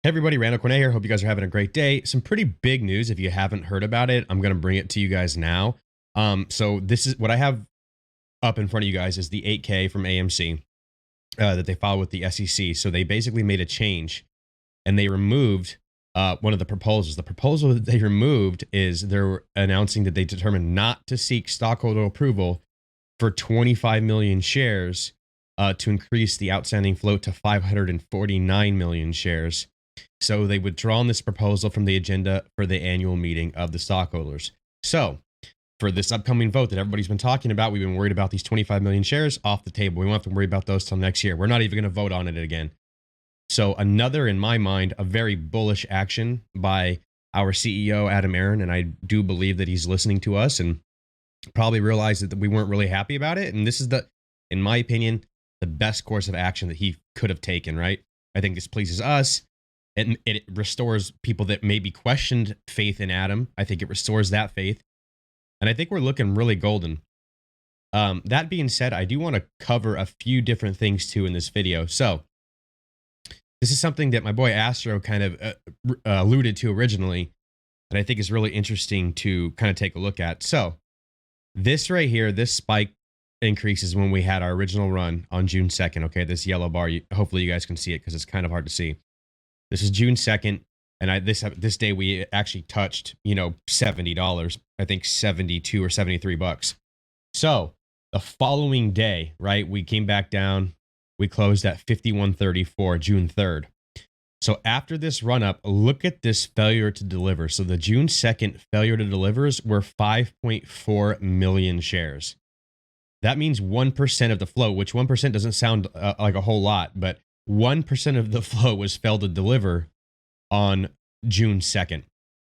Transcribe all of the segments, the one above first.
Hey everybody, Randall Cornet here. Hope you guys are having a great day. Some pretty big news. If you haven't heard about it, I'm going to bring it to you guys now. So this is what I have up in front of you guys is the 8K from AMC that they filed with the SEC. So they basically made a change and they removed one of the proposals. The proposal that they removed is they're announcing that they determined not to seek stockholder approval for 25 million shares to increase the outstanding float to 549 million shares. So they withdrawn this proposal from the agenda for the annual meeting of the stockholders. So for this upcoming vote that everybody's been talking about, we've been worried about these 25 million shares off the table. We won't have to worry about those till next year. We're not even going to vote on it again. So another, in my mind, a very bullish action by our CEO, Adam Aaron. And I do believe that he's listening to us and probably realized that we weren't really happy about it. And this is in my opinion, the best course of action that he could have taken, right? I think this pleases us. It restores people that maybe questioned faith in Adam. I think it restores that faith. And I think we're looking really golden. That being said, I do want to cover a few different things too in this video. So this is something that my boy Astro kind of alluded to originally, that I think is really interesting to kind of take a look at. So this right here, this spike increases when we had our original run on June 2nd. Okay, this yellow bar, hopefully you guys can see it because it's kind of hard to see. This is June 2nd, and this day we actually touched, $70. I think 72 or 73 bucks. So the following day, right, we came back down. We closed at 51.34, June 3rd. So after this run up, look at this failure to deliver. So the June 2nd failure to delivers were 5.4 million shares. That means 1% of the flow, which 1% doesn't sound like a whole lot, but 1% of the flow was failed to deliver on June 2nd.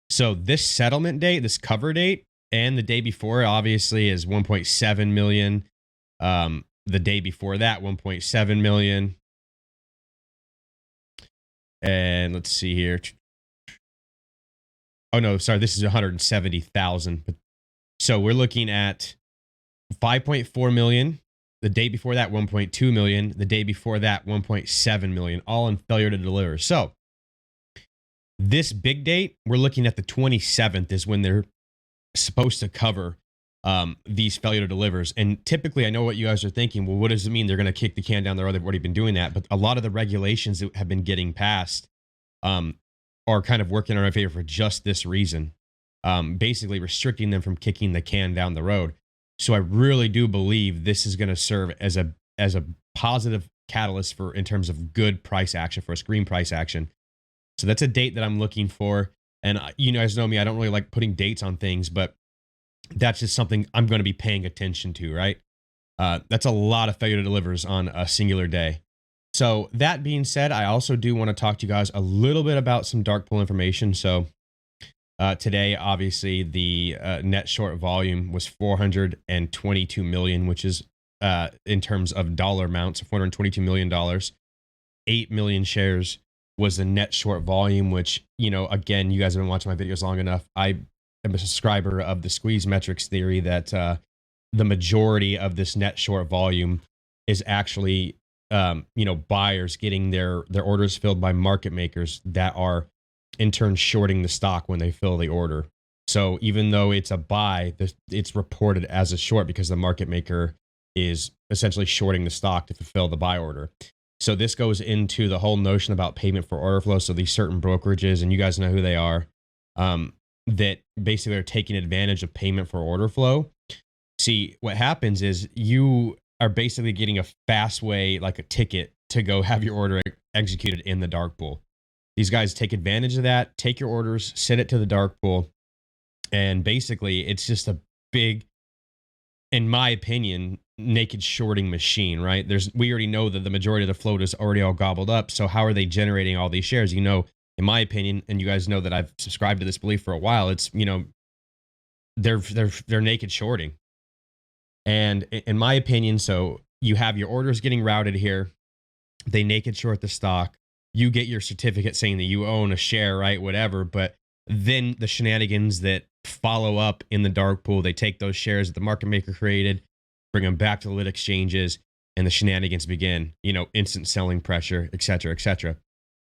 So this settlement date, this cover date, and the day before obviously is 1.7 million. The day before that, 1.7 million. And let's see here. Oh no, sorry, this is 170,000. So we're looking at 5.4 million. The day before that, 1.2 million. The day before that, 1.7 million, all in failure to deliver. So this big date, we're looking at the 27th is when they're supposed to cover these failure to delivers. And typically, I know what you guys are thinking. Well, what does it mean? They're going to kick the can down the road. They've already been doing that. But a lot of the regulations that have been getting passed are kind of working in our favor for just this reason, basically restricting them from kicking the can down the road. So I really do believe this is going to serve as a positive catalyst for in terms of good price action, for a green price action. So that's a date that I'm looking for. And you guys know me, I don't really like putting dates on things, but that's just something I'm going to be paying attention to, right? That's a lot of failure to delivers on a singular day. So that being said, I also do want to talk to you guys a little bit about some dark pool information. So today, obviously, the net short volume was 422 million, which is in terms of dollar amounts, $422 million. 8 million shares was the net short volume, which, again, you guys have been watching my videos long enough. I am a subscriber of the squeeze metrics theory that the majority of this net short volume is actually, buyers getting their orders filled by market makers that are in turn shorting the stock when they fill the order. So even though it's a buy, it's reported as a short because the market maker is essentially shorting the stock to fulfill the buy order. So this goes into the whole notion about payment for order flow. So these certain brokerages, and you guys know who they are, that basically are taking advantage of payment for order flow. See, what happens is you are basically getting a fast way, like a ticket to go have your order executed in the dark pool. These guys take advantage of that, take your orders, send it to the dark pool. And basically, it's just a big, in my opinion, naked shorting machine, right? We already know that the majority of the float is already all gobbled up. So how are they generating all these shares? In my opinion, and you guys know that I've subscribed to this belief for a while, it's, they're naked shorting. And in my opinion, so you have your orders getting routed here. They naked short the stock. You get your certificate saying that you own a share, right? Whatever. But then the shenanigans that follow up in the dark pool, they take those shares that the market maker created, bring them back to the lit exchanges, and the shenanigans begin, instant selling pressure, et cetera, et cetera.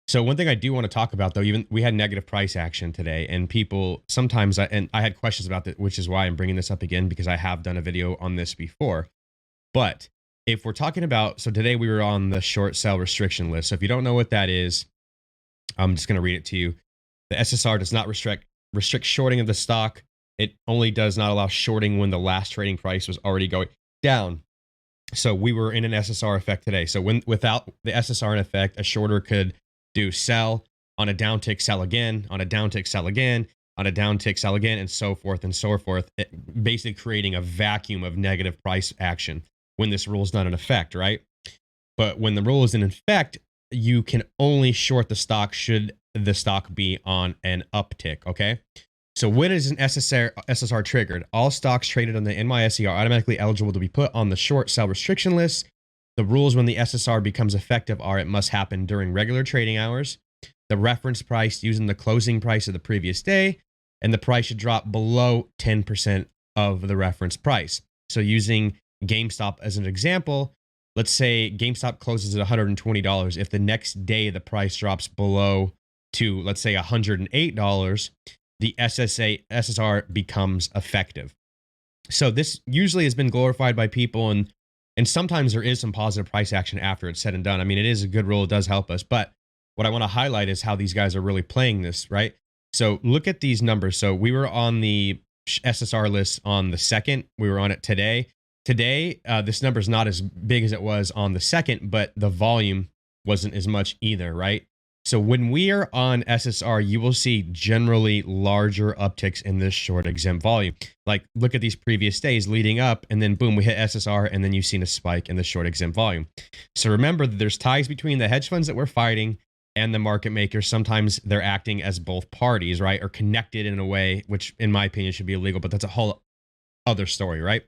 So one thing I do want to talk about, though, even we had negative price action today, and people sometimes, and I had questions about that, which is why I'm bringing this up again, because I have done a video on this before. But if we're talking about, so today we were on the short sell restriction list. So if you don't know what that is, I'm just going to read it to you. The SSR does not restrict shorting of the stock. It only does not allow shorting when the last trading price was already going down. So we were in an SSR effect today. So without the SSR in effect, a shorter could do sell on a downtick, sell again, on a downtick, sell again, on a downtick, sell again, and so forth and so forth, basically creating a vacuum of negative price action when this rule is not in effect, right? But when the rule is in effect, you can only short the stock should the stock be on an uptick, okay? So when is an SSR triggered? All stocks traded on the NYSE are automatically eligible to be put on the short sell restriction list. The rules when the SSR becomes effective are it must happen during regular trading hours, the reference price using the closing price of the previous day, and the price should drop below 10% of the reference price. So using GameStop as an example, let's say GameStop closes at $120. If the next day the price drops below to, let's say, $108, the SSR becomes effective. So this usually has been glorified by people, and sometimes there is some positive price action after it's said and done. I mean, it is a good rule. It does help us. But what I want to highlight is how these guys are really playing this, right? So look at these numbers. So we were on the SSR list on the 2nd. We were on it today. Today, this number is not as big as it was on the 2nd, but the volume wasn't as much either, right? So when we are on SSR, you will see generally larger upticks in this short exempt volume. Like, look at these previous days leading up, and then boom, we hit SSR, and then you've seen a spike in the short exempt volume. So remember that there's ties between the hedge funds that we're fighting and the market makers. Sometimes they're acting as both parties, right? Or connected in a way, which in my opinion should be illegal, but that's a whole other story, right?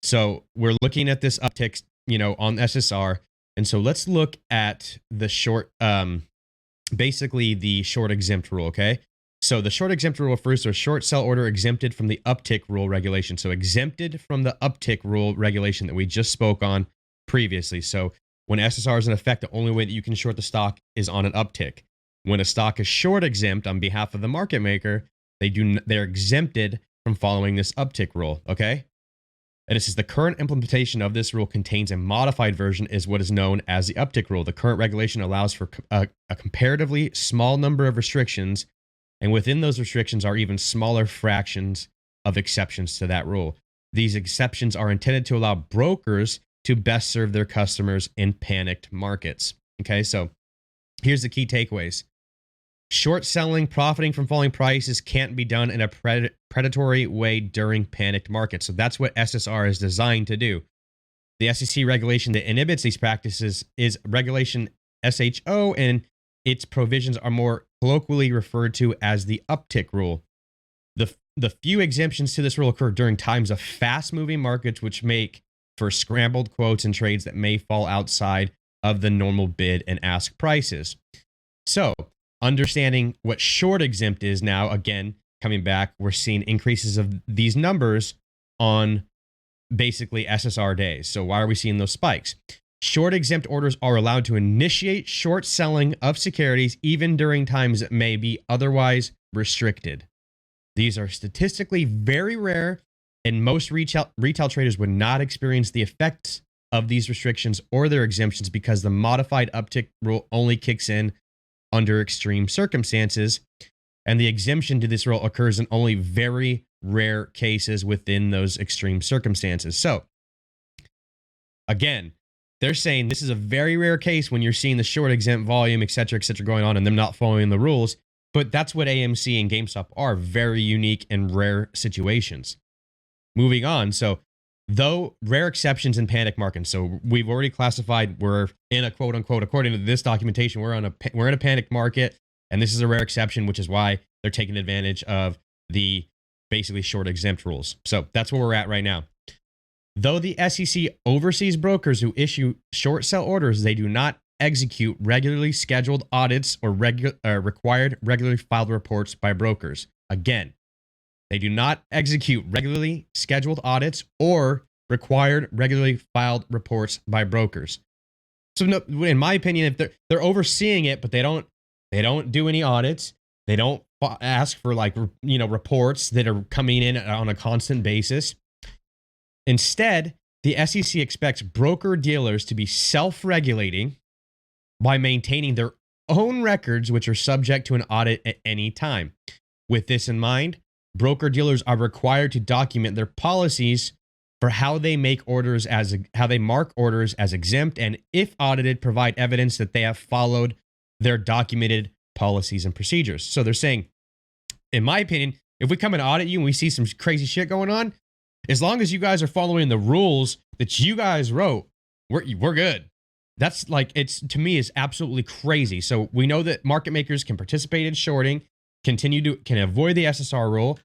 So we're looking at this uptick, on SSR. And so let's look at the short, basically the short exempt rule, okay? So the short exempt rule refers to a short sell order exempted from the uptick rule regulation. So exempted from the uptick rule regulation that we just spoke on previously. So when SSR is in effect, the only way that you can short the stock is on an uptick. When a stock is short exempt on behalf of the market maker, they're exempted from following this uptick rule, okay? And it says the current implementation of this rule contains a modified version is what is known as the uptick rule. The current regulation allows for a comparatively small number of restrictions, and within those restrictions are even smaller fractions of exceptions to that rule. These exceptions are intended to allow brokers to best serve their customers in panicked markets. Okay, so here's the key takeaways. Short selling, profiting from falling prices can't be done in a predatory way during panicked markets. So that's what SSR is designed to do. The SEC regulation that inhibits these practices is Regulation SHO, and its provisions are more colloquially referred to as the uptick rule. The few exemptions to this rule occur during times of fast-moving markets, which make for scrambled quotes and trades that may fall outside of the normal bid and ask prices. So, understanding what short exempt is now, again, coming back, we're seeing increases of these numbers on basically SSR days. So why are we seeing those spikes? Short exempt orders are allowed to initiate short selling of securities even during times that may be otherwise restricted. These are statistically very rare, and most retail traders would not experience the effects of these restrictions or their exemptions because the modified uptick rule only kicks in under extreme circumstances, and the exemption to this rule occurs in only very rare cases within those extreme circumstances. So, again, they're saying this is a very rare case when you're seeing the short exempt volume, et cetera, going on, and them not following the rules. But that's what AMC and GameStop are, very unique and rare situations. Moving on, so though rare exceptions in panic markets, so we've already classified we're in a quote unquote, according to this documentation, we're in a panic market, and this is a rare exception, which is why they're taking advantage of the basically short exempt rules. So that's where we're at right now. Though the SEC oversees brokers who issue short sell orders, they do not execute regularly scheduled audits or required regularly filed reports by brokers. Again, they do not execute regularly scheduled audits or required regularly filed reports by brokers. So, no, in my opinion, if they're overseeing it, but they don't They don't do any audits. They don't ask for like, reports that are coming in on a constant basis. Instead, the SEC expects broker dealers to be self-regulating by maintaining their own records, which are subject to an audit at any time. With this in mind, broker dealers are required to document their policies for how they mark orders as exempt, and if audited, provide evidence that they have followed their documented policies and procedures. So they're saying, in my opinion, if we come and audit you and we see some crazy shit going on, as long as you guys are following the rules that you guys wrote, we're good. That's like, to me is absolutely crazy. So we know that market makers can participate in shorting, can avoid the SSR rule,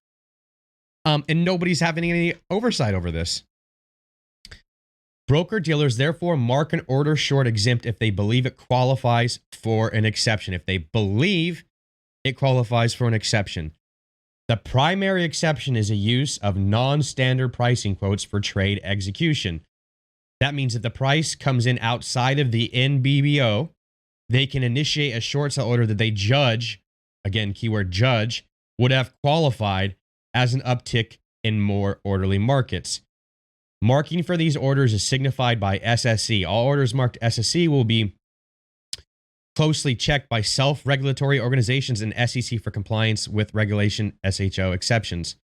and nobody's having any oversight over this. Broker dealers therefore mark an order short exempt if they believe it qualifies for an exception. If they believe it qualifies for an exception. The primary exception is a use of non-standard pricing quotes for trade execution. That means that the price comes in outside of the NBBO. They can initiate a short sell order that they judge, again, keyword judge, would have qualified as an uptick in more orderly markets. Marking for these orders is signified by SSE. All orders marked SSE will be closely checked by self-regulatory organizations and SEC for compliance with regulation SHO exceptions.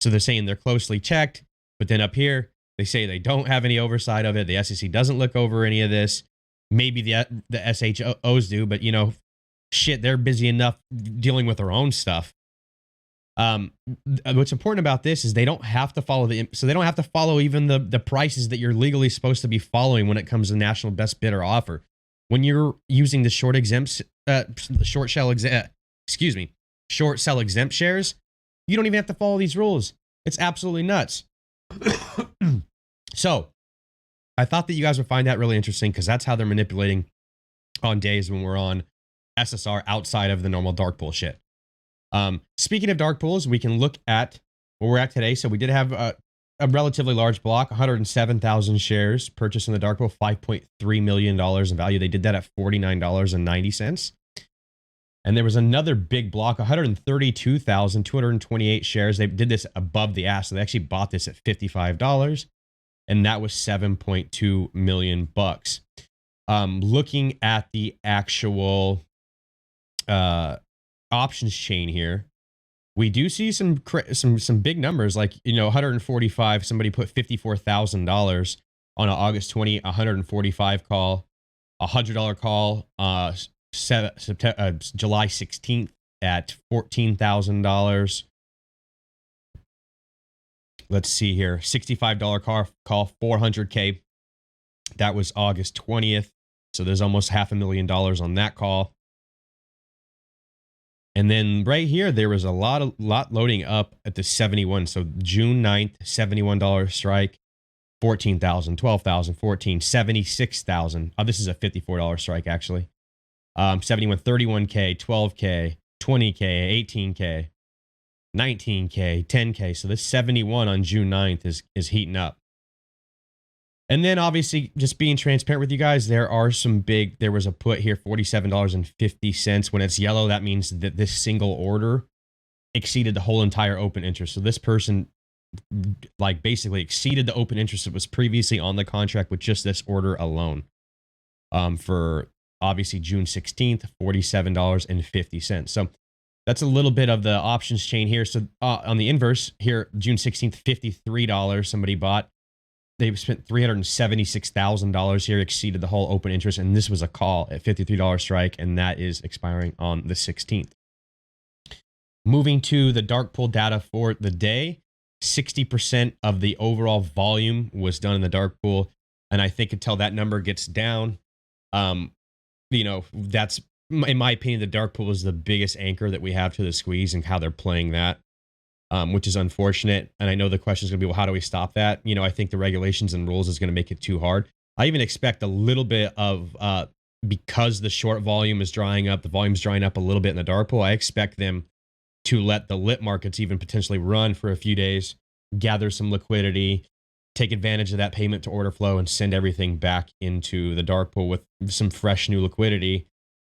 So they're saying they're closely checked, but then up here, they say they don't have any oversight of it. The SEC doesn't look over any of this. Maybe the SHOs do, but shit, they're busy enough dealing with their own stuff. What's important about this is they don't have to follow they don't have to follow even the prices that you're legally supposed to be following when it comes to national best bid or offer. When you're using the short sell exempt shares, you don't even have to follow these rules. It's absolutely nuts. So I thought that you guys would find that really interesting because that's how they're manipulating on days when we're on SSR outside of the normal dark pool shit. Speaking of dark pools, we can look at where we're at today. So we did have a relatively large block, 107,000 shares purchased in the dark pool, $5.3 million in value. They did that at $49.90. And there was another big block, 132,228 shares. They did this above the ask. So they actually bought this at $55. And that was 7.2 million bucks. Looking at the actual options chain here, we do see some big numbers, like 145. Somebody put $54,000 on an August 20, 145 call, $100 call, July 16th at $14,000. Let's see here, $65 call, 400K. That was August 20th. So there's almost $500,000 on that call. And then right here, there was a lot loading up at the 71. So June 9th, $71 strike, 14,000, 12,000, 14, 76,000. Oh, this is a $54 strike, actually. 71, 31K, 12K, 20K, 18K, 19K, 10K. So this 71 on June 9th is heating up. And then obviously, just being transparent with you guys, there was a put here, $47.50. When it's yellow, that means that this single order exceeded the whole entire open interest. So this person basically exceeded the open interest that was previously on the contract with just this order alone. For obviously June 16th, $47.50. So that's a little bit of the options chain here. So on the inverse here, June 16th, $53 somebody bought. They spent $376,000 here, exceeded the whole open interest, and this was a call at $53 strike, and that is expiring on the 16th. Moving to the dark pool data for the day, 60% of the overall volume was done in the dark pool, and I think until that number gets down, that's, in my opinion, the dark pool is the biggest anchor that we have to the squeeze and how they're playing that. Which is unfortunate. And I know the question is going to be, well, how do we stop that? I think the regulations and rules is going to make it too hard. I even expect a little bit of, because the short volume is drying up, the volume's drying up a little bit in the dark pool. I expect them to let the lit markets even potentially run for a few days, gather some liquidity, take advantage of that payment to order flow, and send everything back into the dark pool with some fresh new liquidity.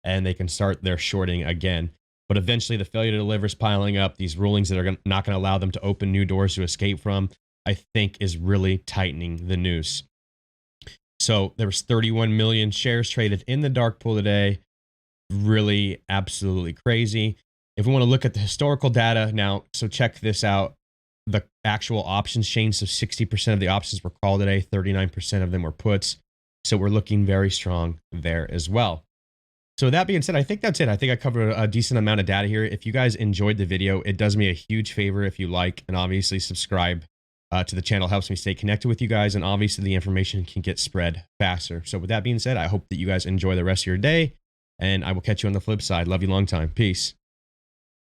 and they can start their shorting again. But eventually the failure to deliver is piling up. These rulings that are not going to allow them to open new doors to escape from, I think is really tightening the noose. So there was 31 million shares traded in the dark pool today. Really absolutely crazy. If we want to look at the historical data now, so check this out. The actual options change. So 60% of the options were called today. 39% of them were puts. So we're looking very strong there as well. So with that being said, I think that's it. I think I covered a decent amount of data here. If you guys enjoyed the video, it does me a huge favor if you like and obviously subscribe to the channel. Helps me stay connected with you guys, and obviously the information can get spread faster. So with that being said, I hope that you guys enjoy the rest of your day, and I will catch you on the flip side. Love you long time. Peace.